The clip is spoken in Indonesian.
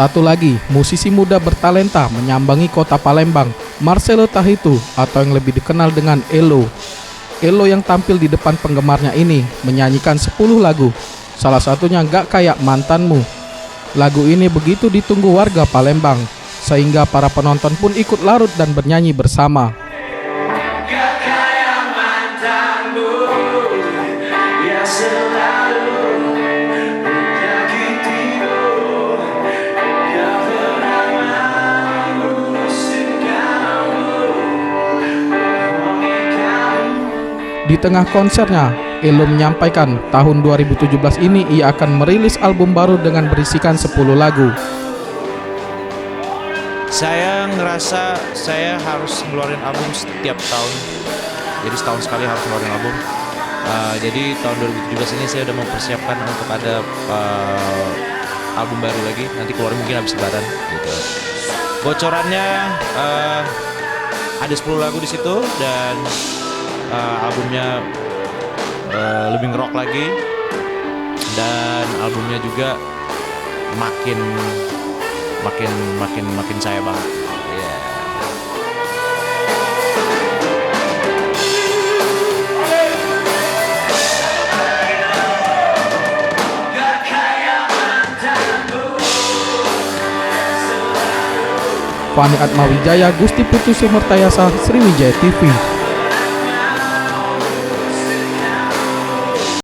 Satu lagi, musisi muda bertalenta menyambangi kota Palembang, Marcelo Tahitu atau yang lebih dikenal dengan Ello. Ello yang tampil di depan penggemarnya ini menyanyikan 10 lagu, salah satunya Gak Kayak Mantanmu. Lagu ini begitu ditunggu warga Palembang, sehingga para penonton pun ikut larut dan bernyanyi bersama. Gak kayak mantanmu yang selalu menyakitimu, gak pernah mau ngurusin kamu, bohongi kamu. Di tengah konsernya, Ello menyampaikan tahun 2017 ini ia akan merilis album baru dengan berisikan 10 lagu. Saya ngerasa saya harus ngeluarin album setiap tahun. Jadi setahun sekali harus ngeluarin album. Jadi tahun 2017 ini saya udah mempersiapkan untuk ada album baru lagi. Nanti keluar mungkin habis lebaran gitu. Bocorannya ada 10 lagu di situ dan albumnya lebih ngerok lagi, dan albumnya juga makin saya banget. Yeah. Fani Atmawijaya, Gusti Putu Sumertayasa, Sriwijaya TV.